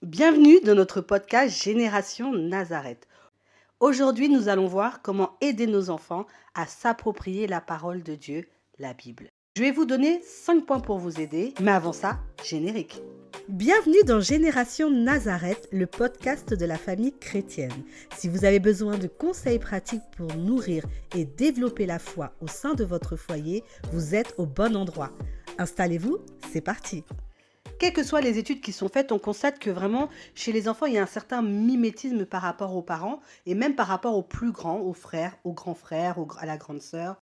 Bienvenue dans notre podcast Génération Nazareth. Aujourd'hui, nous allons voir comment aider nos enfants à s'approprier la parole de Dieu, la Bible. Je vais vous donner 5 points pour vous aider, mais avant ça, générique. Bienvenue dans Génération Nazareth, le podcast de la famille chrétienne. Si vous avez besoin de conseils pratiques pour nourrir et développer la foi au sein de votre foyer, vous êtes au bon endroit. Installez-vous, c'est parti. Quelles que soient les études qui sont faites, on constate que vraiment, chez les enfants, il y a un certain mimétisme par rapport aux parents et même par rapport aux plus grands, aux frères, aux grands frères, à la grande sœur,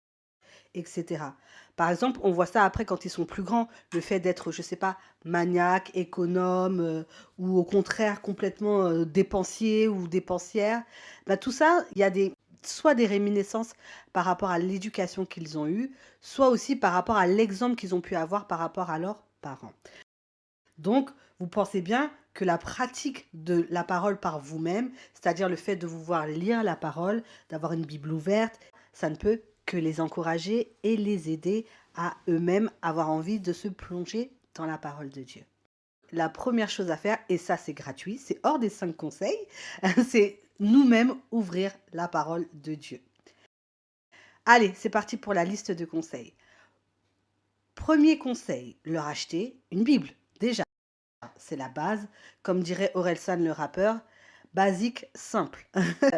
etc. Par exemple, on voit ça après quand ils sont plus grands, le fait d'être, je sais pas, maniaque, économe, ou au contraire complètement dépensier ou dépensière. Bah, tout ça, il y a soit des réminiscences par rapport à l'éducation qu'ils ont eue, soit aussi par rapport à l'exemple qu'ils ont pu avoir par rapport à leurs parents. Donc, vous pensez bien que la pratique de la parole par vous-même, c'est-à-dire le fait de vous voir lire la parole, d'avoir une Bible ouverte, ça ne peut que les encourager et les aider à eux-mêmes avoir envie de se plonger dans la parole de Dieu. La première chose à faire, et ça c'est gratuit, c'est hors des 5 conseils, c'est nous-mêmes ouvrir la parole de Dieu. Allez, c'est parti pour la liste de conseils. Premier conseil, leur acheter une Bible, déjà. C'est la base, comme dirait Orelsan le rappeur, basique, simple.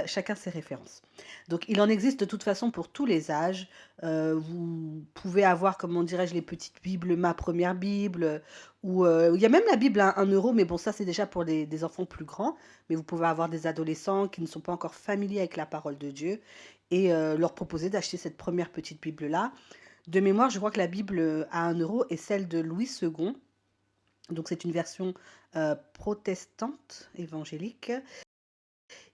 Chacun ses références. Donc il en existe de toute façon pour tous les âges. Vous pouvez avoir, comment dirais-je, les petites bibles, ma première Bible, ou il y a même la Bible à 1 euro, mais bon, ça c'est déjà pour des enfants plus grands. Mais vous pouvez avoir des adolescents qui ne sont pas encore familiers avec la parole de Dieu et leur proposer d'acheter cette première petite Bible-là. De mémoire, je crois que la Bible à 1 euro est celle de Louis II. Donc c'est une version protestante, évangélique.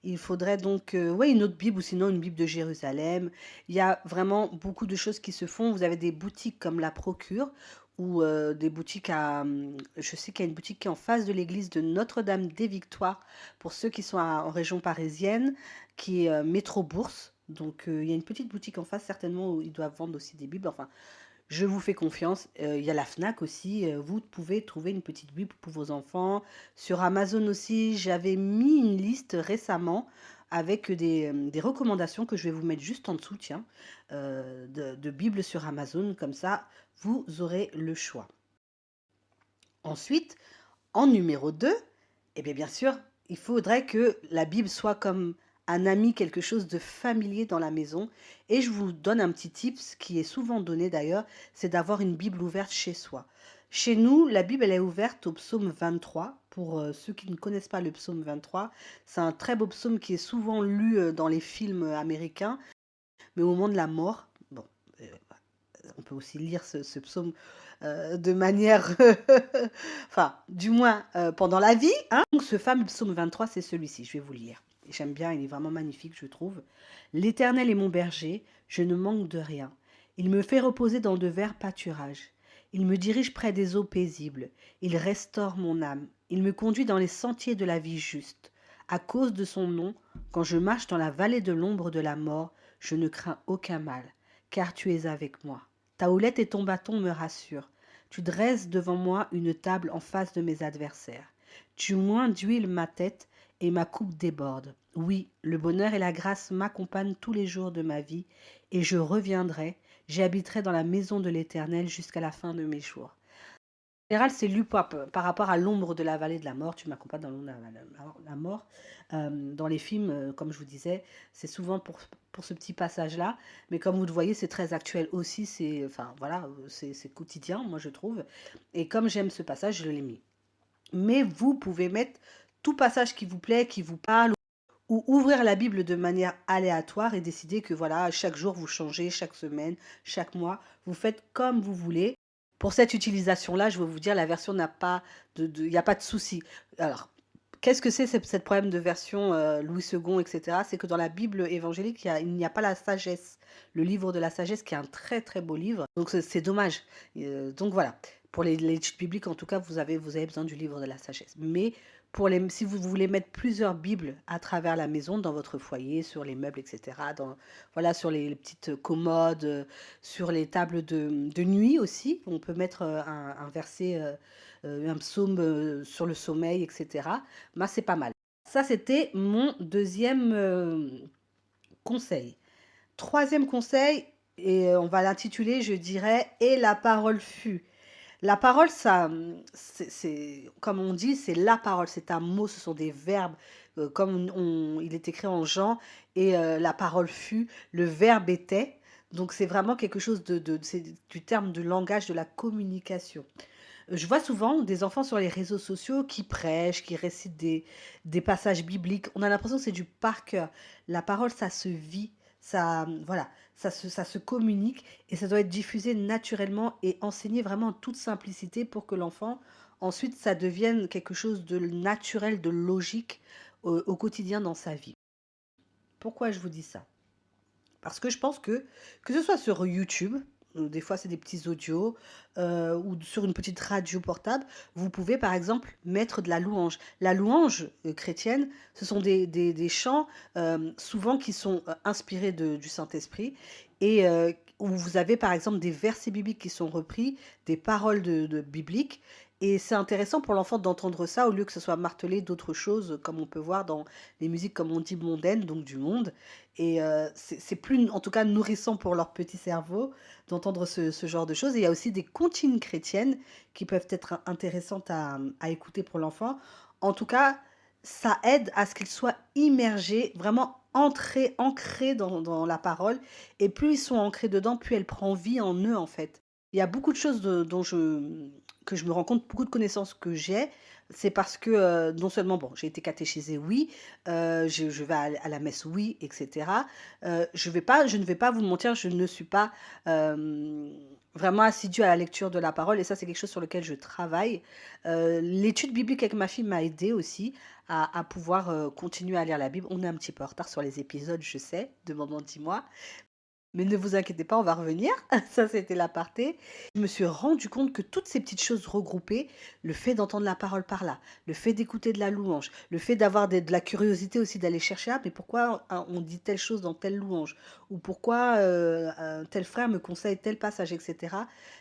Il faudrait donc une autre Bible ou sinon une Bible de Jérusalem. Il y a vraiment beaucoup de choses qui se font. Vous avez des boutiques comme la Procure ou des boutiques je sais qu'il y a une boutique qui est en face de l'église de Notre-Dame des Victoires pour ceux qui sont en région parisienne, qui est Métro Bourse. Donc il y a une petite boutique en face certainement où ils doivent vendre aussi des Bibles. Enfin, je vous fais confiance. Il y a la Fnac aussi. Vous pouvez trouver une petite Bible pour vos enfants. Sur Amazon aussi, j'avais mis une liste récemment avec des recommandations que je vais vous mettre juste en dessous, tiens, de Bibles sur Amazon. Comme ça, vous aurez le choix. Ensuite, en numéro 2, eh bien sûr, il faudrait que la Bible soit comme un ami, quelque chose de familier dans la maison. Et je vous donne un petit tips qui est souvent donné d'ailleurs, c'est d'avoir une Bible ouverte chez soi. Chez nous, la Bible, elle est ouverte au psaume 23. Pour ceux qui ne connaissent pas le psaume 23, c'est un très beau psaume qui est souvent lu dans les films américains. Mais au moment de la mort, bon, on peut aussi lire ce psaume de manière, enfin, du moins pendant la vie. Hein. Donc, ce fameux psaume 23, c'est celui-ci, je vais vous le lire. J'aime bien, il est vraiment magnifique, je trouve. L'Éternel est mon berger, je ne manque de rien. Il me fait reposer dans de verts pâturages. Il me dirige près des eaux paisibles. Il restaure mon âme. Il me conduit dans les sentiers de la vie juste. À cause de son nom, quand je marche dans la vallée de l'ombre de la mort, je ne crains aucun mal, car tu es avec moi. Ta houlette et ton bâton me rassurent. Tu dresses devant moi une table en face de mes adversaires. Tu oins d'huile ma tête et ma coupe déborde. Oui, le bonheur et la grâce m'accompagnent tous les jours de ma vie, et je reviendrai, j'habiterai dans la maison de l'Éternel jusqu'à la fin de mes jours. En général, c'est lu par rapport à l'ombre de la vallée de la mort. Tu m'accompagnes dans l'ombre de la mort. Dans les films, comme je vous disais, c'est souvent pour ce petit passage-là. Mais comme vous le voyez, c'est très actuel aussi. Enfin, voilà, c'est quotidien, moi, je trouve. Et comme j'aime ce passage, je l'ai mis. Mais vous pouvez mettre tout passage qui vous plaît, qui vous parle, ou ouvrir la Bible de manière aléatoire et décider que voilà, chaque jour vous changez, chaque semaine, chaque mois, vous faites comme vous voulez. Pour cette utilisation-là, je vais vous dire, la version n'a pas il n'y a pas de souci. Alors, qu'est-ce que c'est cette problème de version Louis II, etc. C'est que dans la Bible évangélique, il n'y a pas la sagesse, le livre de la sagesse, qui est un très très beau livre. Donc c'est dommage. Donc voilà, pour les études bibliques, en tout cas, vous avez besoin du livre de la sagesse. Mais si vous voulez mettre plusieurs Bibles à travers la maison, dans votre foyer, sur les meubles, etc., voilà, sur les petites commodes, sur les tables de nuit aussi, on peut mettre un verset un psaume sur le sommeil, etc. Bah, c'est pas mal. Ça, c'était mon deuxième conseil. Troisième conseil, et on va l'intituler, je dirais, et la parole fut. La parole, ça, comme on dit, c'est la parole, c'est un mot, ce sont des verbes, comme il est écrit en Jean, et la parole fut, le verbe était. Donc c'est vraiment quelque chose c'est du terme de langage de la communication. Je vois souvent des enfants sur les réseaux sociaux qui prêchent, qui récitent des passages bibliques. On a l'impression que c'est du par cœur. La parole, ça se vit, ça, voilà, ça se communique et ça doit être diffusé naturellement et enseigné vraiment en toute simplicité pour que l'enfant, ensuite, ça devienne quelque chose de naturel, de logique au quotidien dans sa vie. Pourquoi je vous dis ça? Parce que je pense que ce soit sur YouTube, des fois c'est des petits audios, ou sur une petite radio portable, vous pouvez par exemple mettre de la louange. La louange chrétienne, ce sont des chants souvent qui sont inspirés du Saint-Esprit et où vous avez par exemple des versets bibliques qui sont repris, des paroles de bibliques. Et c'est intéressant pour l'enfant d'entendre ça au lieu que ce soit martelé d'autres choses, comme on peut voir dans les musiques, comme on dit, mondaines, donc du monde. Et c'est plus, en tout cas, nourrissant pour leur petit cerveau d'entendre ce genre de choses. Et il y a aussi des comptines chrétiennes qui peuvent être intéressantes à écouter pour l'enfant. En tout cas, ça aide à ce qu'il soit immergé, vraiment ancré dans la parole. Et plus ils sont ancrés dedans, plus elle prend vie en eux, en fait. Il y a beaucoup de choses que je me rends compte, beaucoup de connaissances que j'ai. C'est parce que non seulement, bon, j'ai été catéchisée, oui, je vais à la messe, oui, etc. Je ne vais pas vous mentir, je ne suis pas vraiment assidue à la lecture de la parole et ça, c'est quelque chose sur lequel je travaille. L'étude biblique avec ma fille m'a aidée aussi à pouvoir continuer à lire la Bible. On est un petit peu en retard sur les épisodes, je sais, de Maman Dis-moi. Mais ne vous inquiétez pas, on va revenir. Ça, c'était l'aparté. Je me suis rendu compte que toutes ces petites choses regroupées, le fait d'entendre la parole par là, le fait d'écouter de la louange, le fait d'avoir de la curiosité aussi d'aller chercher, ah, mais pourquoi on dit telle chose dans telle louange, ou pourquoi un tel frère me conseille tel passage, etc.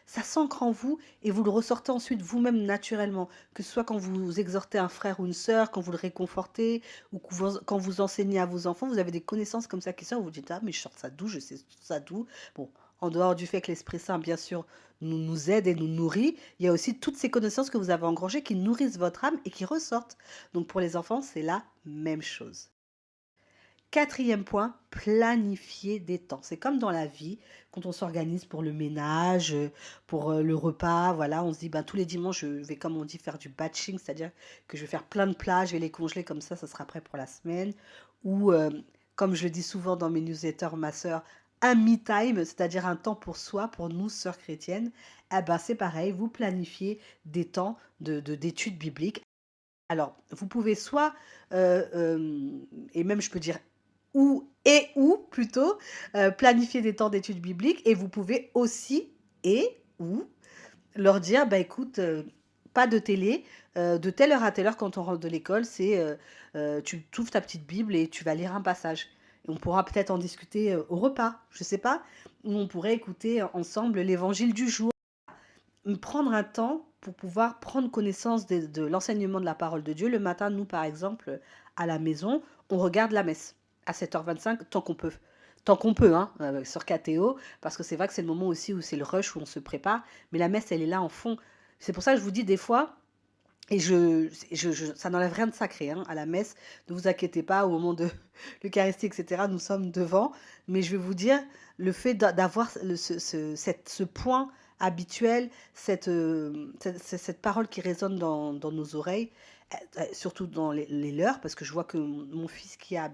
Ça s'ancre en vous et vous le ressortez ensuite vous-même naturellement, que ce soit quand vous exhortez un frère ou une sœur, quand vous le réconfortez, ou quand vous enseignez à vos enfants, vous avez des connaissances comme ça qui sortent, vous vous dites, ah, mais je sors ça d'où, je sais ça d'où. Bon, en dehors du fait que l'Esprit Saint, bien sûr, nous aide et nous nourrit, il y a aussi toutes ces connaissances que vous avez engrangées qui nourrissent votre âme et qui ressortent. Donc pour les enfants, c'est la même chose. Quatrième point, planifier des temps. C'est comme dans la vie, quand on s'organise pour le ménage, pour le repas, voilà, on se dit, ben, tous les dimanches, je vais, comme on dit, faire du batching, c'est-à-dire que je vais faire plein de plats, je vais les congeler comme ça sera prêt pour la semaine. Ou, comme je le dis souvent dans mes newsletters, ma sœur, un me time, c'est-à-dire un temps pour soi, pour nous, sœurs chrétiennes, eh ben, c'est pareil, vous planifiez des temps d'études bibliques. Alors, vous pouvez soit, et même je peux dire ou plutôt, planifier des temps d'études bibliques et vous pouvez aussi et ou leur dire: «Bah, écoute, pas de télé, de telle heure à telle heure quand on rentre de l'école, tu ouvres ta petite Bible et tu vas lire un passage» et on pourra peut-être en discuter, au repas, je sais pas, ou on pourrait écouter ensemble l'évangile du jour. Prendre un temps pour pouvoir prendre connaissance de l'enseignement de la parole de Dieu. Le matin, nous, par exemple, à la maison, on regarde la messe à 7h25 tant qu'on peut. Tant qu'on peut, hein, sur KTO, parce que c'est vrai que c'est le moment aussi où c'est le rush, où on se prépare, mais la messe, elle est là en fond. C'est pour ça que je vous dis des fois, et ça n'enlève rien de sacré hein, à la messe, ne vous inquiétez pas, au moment de l'Eucharistie, etc., nous sommes devant, mais je vais vous dire, le fait d'avoir ce point habituel, cette parole qui résonne dans nos oreilles, surtout dans les leurs, parce que je vois que mon fils qui a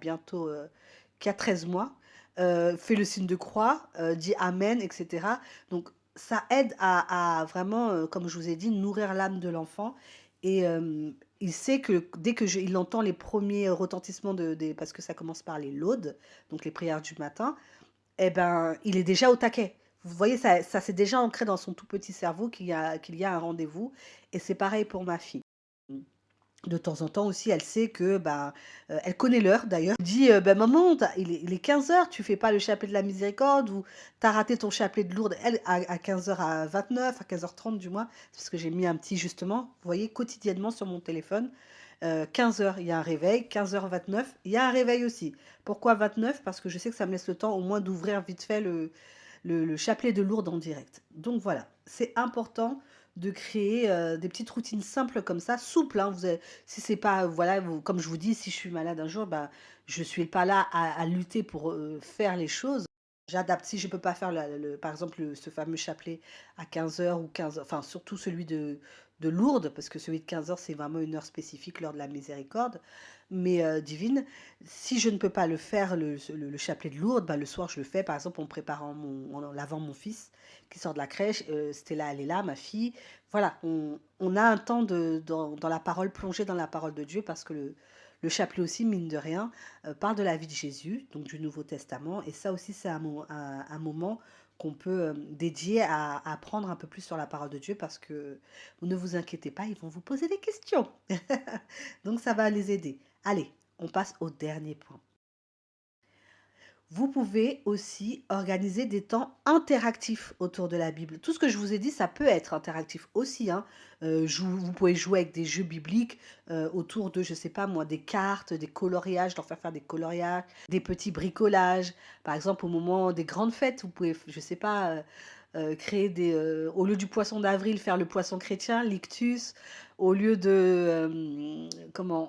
13 mois, fait le signe de croix, dit Amen, etc. Donc ça aide à vraiment, comme je vous ai dit, nourrir l'âme de l'enfant et il sait que dès il entend les premiers retentissements parce que ça commence par les laudes, donc les prières du matin, eh ben, il est déjà au taquet. Vous voyez, ça s'est déjà ancré dans son tout petit cerveau qu'il y a un rendez-vous et c'est pareil pour ma fille. De temps en temps aussi, elle sait que, elle connaît l'heure d'ailleurs. Elle dit, «Ben maman, il est 15 heures, tu fais pas le chapelet de la miséricorde ou tu as raté ton chapelet de Lourdes». Elle, à 15 heures, à 29, à 15h30 du moins, c'est parce que j'ai mis un petit justement, vous voyez, quotidiennement sur mon téléphone, 15 heures, il y a un réveil, 15h29, il y a un réveil aussi. Pourquoi 29? Parce que je sais que ça me laisse le temps au moins d'ouvrir vite fait le chapelet de Lourdes en direct. Donc voilà, c'est important de créer des petites routines simples comme ça, souples. Hein. Si c'est pas, voilà, comme je vous dis, si je suis malade un jour, je suis pas là à lutter pour faire les choses. J'adapte. Si je peux pas faire, par exemple, ce fameux chapelet à 15 heures ou 15 enfin surtout celui de Lourdes, parce que celui de 15 heures, c'est vraiment une heure spécifique, l'heure de la miséricorde, mais divine. Si je ne peux pas le faire, le chapelet de Lourdes, le soir, je le fais, par exemple, en lavant mon fils qui sort de la crèche. Stella, elle est là, ma fille. Voilà, on a un temps dans la parole, plongé dans la parole de Dieu, parce que le chapelet aussi, mine de rien, parle de la vie de Jésus, donc du Nouveau Testament. Et ça aussi, c'est un moment qu'on peut dédier à apprendre un peu plus sur la parole de Dieu, parce que ne vous inquiétez pas, ils vont vous poser des questions. Donc ça va les aider. Allez, on passe au dernier point. Vous pouvez aussi organiser des temps interactifs autour de la Bible. Tout ce que je vous ai dit, ça peut être interactif aussi, hein. Vous pouvez jouer avec des jeux bibliques autour de, je sais pas moi, des cartes, des coloriages, leur faire des coloriages, des petits bricolages. Par exemple, au moment des grandes fêtes, vous pouvez, je sais pas, créer au lieu du poisson d'avril, faire le poisson chrétien, l'ictus. Au lieu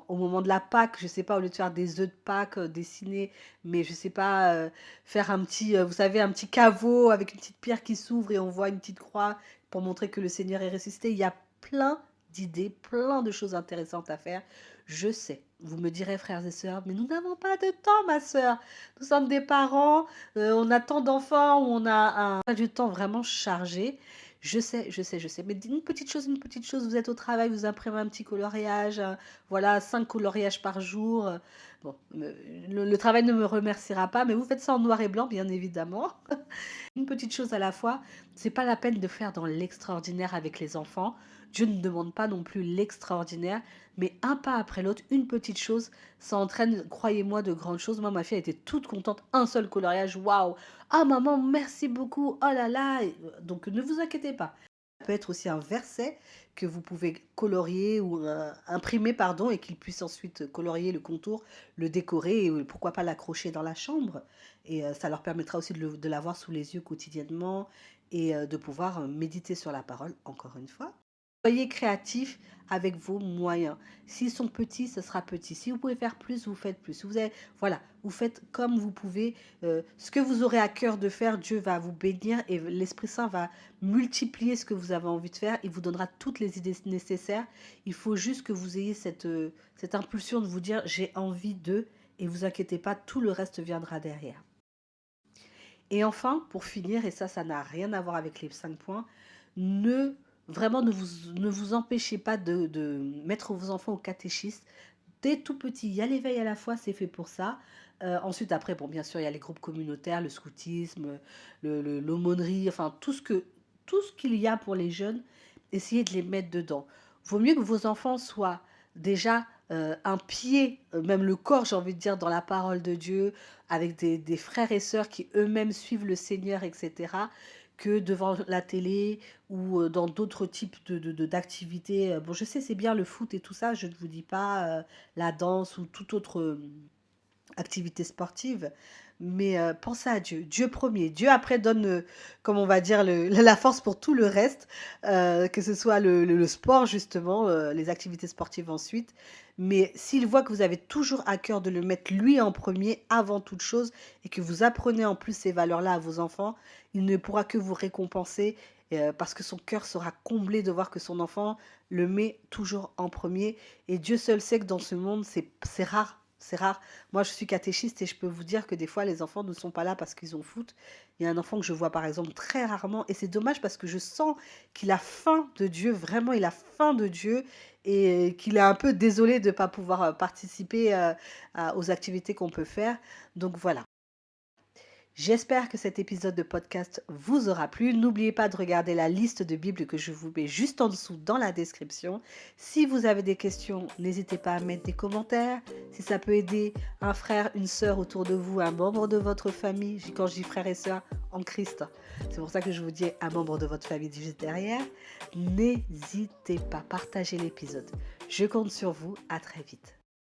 au moment de la Pâque, je sais pas, au lieu de faire des œufs de Pâques dessinés, mais je sais pas, faire un petit, vous savez, un petit caveau avec une petite pierre qui s'ouvre et on voit une petite croix pour montrer que le Seigneur est ressuscité. Il y a plein d'idées, plein de choses intéressantes à faire. Je sais, vous me direz, frères et sœurs, mais nous n'avons pas de temps, ma sœur. Nous sommes des parents, on a tant d'enfants, on a du temps vraiment chargé. Je sais, je sais, je sais. Mais une petite chose, vous êtes au travail, vous imprimez un petit coloriage, voilà, 5 coloriages par jour. Bon, le travail ne me remerciera pas, mais vous faites ça en noir et blanc, bien évidemment. Une petite chose à la fois, c'est pas la peine de faire dans l'extraordinaire avec les enfants. Dieu ne demande pas non plus l'extraordinaire, mais un pas après l'autre, une petite chose, ça entraîne, croyez-moi, de grandes choses. Moi, ma fille, elle était toute contente, un seul coloriage, waouh! Ah maman, merci beaucoup, oh là là! Donc ne vous inquiétez pas. Ça peut être aussi un verset que vous pouvez colorier ou imprimer, pardon, et qu'il puisse ensuite colorier le contour, le décorer, et pourquoi pas l'accrocher dans la chambre. Et ça leur permettra aussi de l'avoir sous les yeux quotidiennement, et de pouvoir méditer sur la parole, encore une fois. Soyez créatifs avec vos moyens. S'ils sont petits, ce sera petit. Si vous pouvez faire plus, vous faites plus. Si vous avez, voilà, vous faites comme vous pouvez. Ce que vous aurez à cœur de faire, Dieu va vous bénir et l'Esprit Saint va multiplier ce que vous avez envie de faire. Il vous donnera toutes les idées nécessaires. Il faut juste que vous ayez cette impulsion de vous dire j'ai envie de, et vous inquiétez pas, tout le reste viendra derrière. Et enfin, pour finir, et ça n'a rien à voir avec les 5 points, ne vraiment ne vous empêchez pas de mettre vos enfants au catéchisme dès tout petit. Il y a l'éveil à la foi, c'est fait pour ça. Ensuite, après, bon, bien sûr, il y a les groupes communautaires, le scoutisme, l'aumônerie, enfin tout ce qu'il y a pour les jeunes, essayez de les mettre dedans. Vaut mieux que vos enfants soient déjà un pied, même le corps, j'ai envie de dire, dans la parole de Dieu, avec des frères et sœurs qui eux-mêmes suivent le Seigneur, etc., que devant la télé ou dans d'autres types d'activités. Bon, je sais, c'est bien le foot et tout ça, je ne vous dis pas la danse ou toute autre activité sportive, mais pensez à Dieu. Dieu premier. Dieu après donne, comme on va dire, la force pour tout le reste, que ce soit le sport justement, les activités sportives ensuite. Mais s'il voit que vous avez toujours à cœur de le mettre lui en premier avant toute chose et que vous apprenez en plus ces valeurs-là à vos enfants, il ne pourra que vous récompenser parce que son cœur sera comblé de voir que son enfant le met toujours en premier. Et Dieu seul sait que dans ce monde, c'est rare. C'est rare. Moi, je suis catéchiste et je peux vous dire que des fois, les enfants ne sont pas là parce qu'ils ont foot. Il y a un enfant que je vois par exemple très rarement et c'est dommage parce que je sens qu'il a faim de Dieu, vraiment, il a faim de Dieu et qu'il est un peu désolé de ne pas pouvoir participer aux activités qu'on peut faire. Donc voilà. J'espère que cet épisode de podcast vous aura plu. N'oubliez pas de regarder la liste de Bibles que je vous mets juste en dessous dans la description. Si vous avez des questions, n'hésitez pas à mettre des commentaires. Si ça peut aider un frère, une sœur autour de vous, un membre de votre famille, quand je dis frère et sœur en Christ, c'est pour ça que je vous dis un membre de votre famille juste derrière, n'hésitez pas à partager l'épisode. Je compte sur vous. À très vite.